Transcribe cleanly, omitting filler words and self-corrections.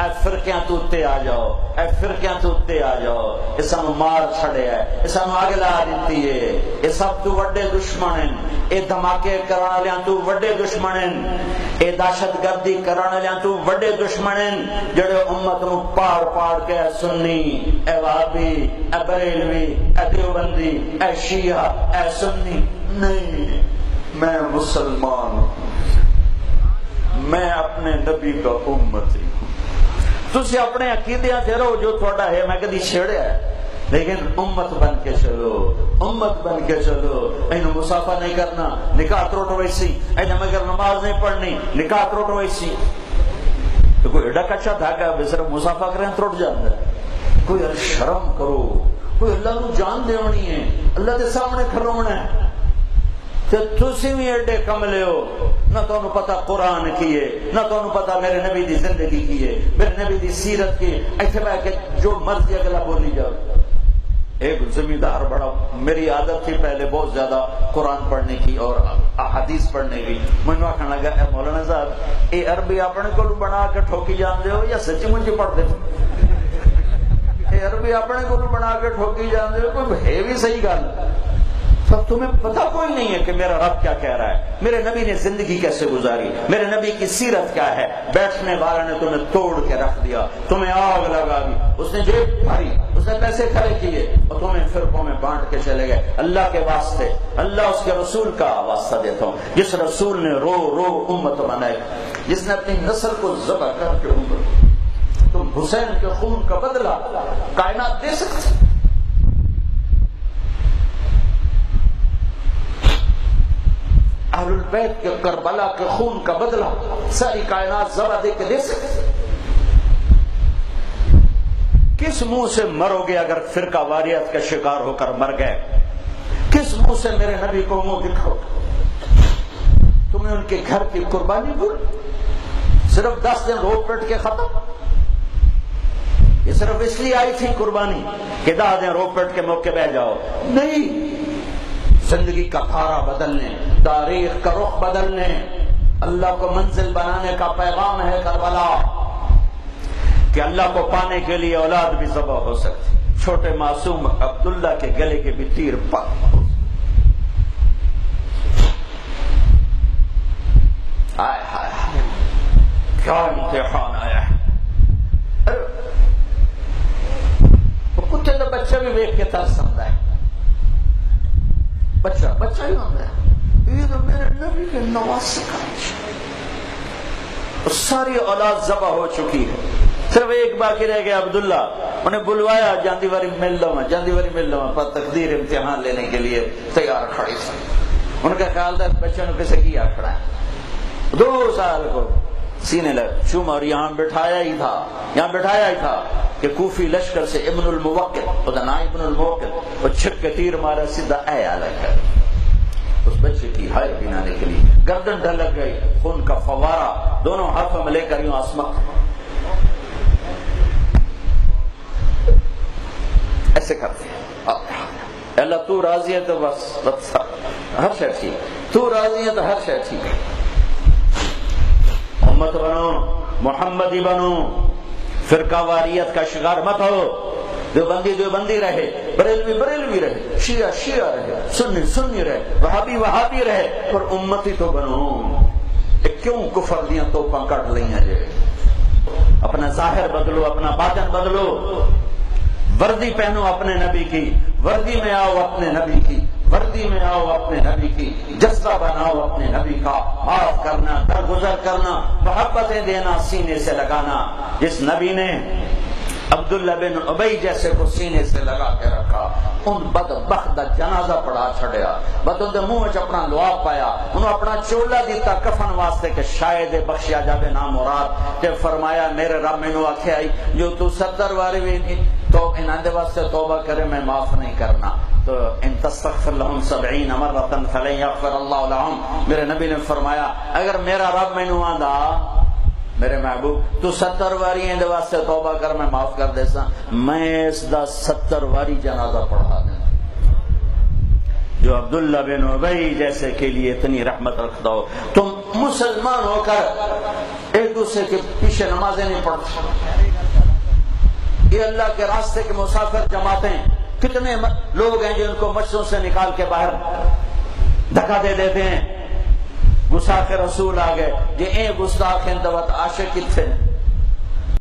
اے فرقیاں تو تے آ جاؤ، اے فرقیاں تو تے آ جاؤ، یہ سانو مار چھڑیا ہے، یہ سانو اگ لا دیتی ہے، یہ سب تو وڈے دشمن ہیں، یہ دھماکے کرن والیاں تو وڈے دشمن ہیں، یہ دہشت گردی کرن والیاں تو وڈے دشمن ہیں، جڑے امت نو پاڑ پاڑ کے اے سنی، اے وہابی، اے بریلوی، اے دیوبندی، اے شیعہ، اے سنی، نہیں، میں مسلمان ہوں، میں اپنے نبی کا امتی ہوں۔ تسی اپنے عقیدیاں تے رہو جو تھوڑا ہے، میں کدی چھیڑیا ہے، لیکن امت بن کے چلو، امت بن کے چلو۔ اینو مسافہ نہیں کرنا، نکاح تروٹ ویسی، اینو مگر نماز نہیں پڑھنی، نکاح تروٹ ویسی۔ تو کوئی ایڈا کچا دھاگا ہے صرف مسافہ کریں تروٹ جاتا ہے؟ کوئی شرم کرو، کوئی اللہ نو جان دیونی ہے، اللہ دے سامنے کھلونا ہے۔ تو تسی بھی ایڈے کملے ہو، نہ تو انہوں پتا قرآن کی ہے، نہ تو انہوں پتا میرے نبی دی زندگی کی ہے، میرے نبی دی سیرت کی ہے، ایسے میں کہ جو مرضی اگلا بولی جاؤ۔ ایک زمیندار بڑا، میری عادت تھی پہلے بہت زیادہ قرآن پڑھنے کی اور حدیث پڑھنے کی، مجھے آخر لگا اے مولانا صاحب اے عربی اپنے کو بنا کے ٹھوکی جان دے ہو یا سچی مجھے پڑھ دے؟ اے عربی اپنے کو بنا کے ٹھوکی جان دے ہو، کوئی ہے بھی صحیح گل؟ تب تمہیں پتہ کوئی نہیں ہے کہ میرا رب کیا کہہ رہا ہے، میرے نبی نے زندگی کیسے گزاری، میرے نبی کی سیرت کیا ہے۔ بیٹھنے والا نے تمہیں توڑ کے رکھ دیا، تمہیں آگ لگا دی، اس نے جیب بھری، اس نے پیسے کھڑے کیے اور تمہیں فرقوں میں بانٹ کے چلے گئے۔ اللہ کے واسطے، اللہ اس کے رسول کا واسطہ دیتا ہوں، جس رسول نے رو رو امت بنائے، جس نے اپنی نسل کو ذبح کر کے امت، تم حسین کے خون کا بدلہ کائنات دے سکتے؟ اہل البیت کے کربلا کے خون کا بدلہ ساری کائنات ذرا دے کے دے سکتے؟ کس منہ سے مرو گے اگر فرقہ واریت کا شکار ہو کر مر گئے؟ کس منہ سے میرے نبی کو منہ دکھاؤ؟ تمہیں ان کے گھر کی قربانی بھول؟ صرف 10 دن رو پٹ کے ختم؟ یہ صرف اس لیے آئی تھی قربانی کہ 10 دن رو پٹ کے موقع بہ جاؤ؟ نہیں، زندگی کا پھارا بدلنے، تاریخ کا رخ بدلنے، اللہ کو منزل بنانے کا پیغام ہے کربلا، کہ اللہ کو پانے کے لیے اولاد بھی ذبح ہو سکتی، چھوٹے معصوم عبداللہ کے گلے کے بھی تیر پاک ہو سکتے۔ ہائے ہائے ہائے کیا امتحان آیا ہے! کتے تو بچہ بھی دیکھ کے ترس آتا ہے، بچہ ہی ہوتا ہے، یہ تو میرے نبی کے نواسے کا ہے۔ ساری اولاد ذبح ہو چکی ہے، صرف ایک باقی رہ گیا عبداللہ، انہیں بلوایا، جاندی واری مل لو، پر تقدیر امتحان لینے کے لیے تیار کھڑی تھی۔ ان کا خیال تھا بچے نے کسے کیا کھڑا ہے، 2 سال کو سینے لگ چوم، اور یہاں بٹھایا ہی تھا کہ کوفی لشکر سے ابن الموقل، ابن الموقل، وہ چھپ کے تیر مارا، سیدھا اے الگ کر اس بچے کی ہائے بنانے کے لیے، گردن ڈھلک گئی، خون کا فوارہ دونوں ہاتھوں میں لے کر یوں آسمان ایسے کرتے ہیں۔ اللہ تو راضی ہے تو بس ہر شے ٹھیک، تو راضی ہے تو ہر شے ٹھیک ہے۔ امت بنو، محمدی بنو، فرقہ واریت کا شکار مت ہو، دیوبندی رہے، بریلوی رہے، شیعہ رہے، سنی رہے، وہابی رہے، پر امتی تو بنو۔ کیوں کفر دیاں توپاں کٹ لئیاں جے؟ اپنا ظاہر بدلو، اپنا باطن بدلو، وردی پہنو اپنے نبی کی، وردی میں آؤ اپنے نبی کی، جذبہ بناؤ اپنے نبی کا، معاف کرنا، درگزر کرنا، محبتیں دینا، سینے سے لگانا۔ جس نبی نے عبداللہ بن ابی جیسے کو سینے سے لگا کے رکھا، ان بدبخت دا جنازہ پڑھا چھڑیا، بدوں دے منہ وچ اپنا لعاب پایا، انہوں اپنا چولا دیتا کفن واسطے کہ شاید بخشیا جاوے نامراد، تے فرمایا میرے رب مینوں آکھیا جو تو 70 واری بھی تو انہاں دے واسطے توبہ کرے میں معاف نہیں کرنا، تو ان تستغفر لهم 70 مرة فلن يغفر الله لهم۔ میرے نبی نے فرمایا اگر میرا رب مینوں آندا میرے محبوب تو 70 واری ان دے واسطے توبہ کر میں معاف کر دیسا، میں اس دا 70 واری جنازہ پڑھا دیں۔ جو عبداللہ بن ابی جیسے کے لیے اتنی رحمت رکھتا ہو، تم مسلمان ہو کر ایک دوسرے کے پیچھے نمازیں نہیں پڑھتے. یہ اللہ کے راستے کے مسافر جماعتیں کتنے لوگ ہیں جو ان کو مسجدوں سے نکال کے باہر دھکا دے دیتے ہیں. گستاخ رسول آ گئے، یہ گستاخ عاشق کتنے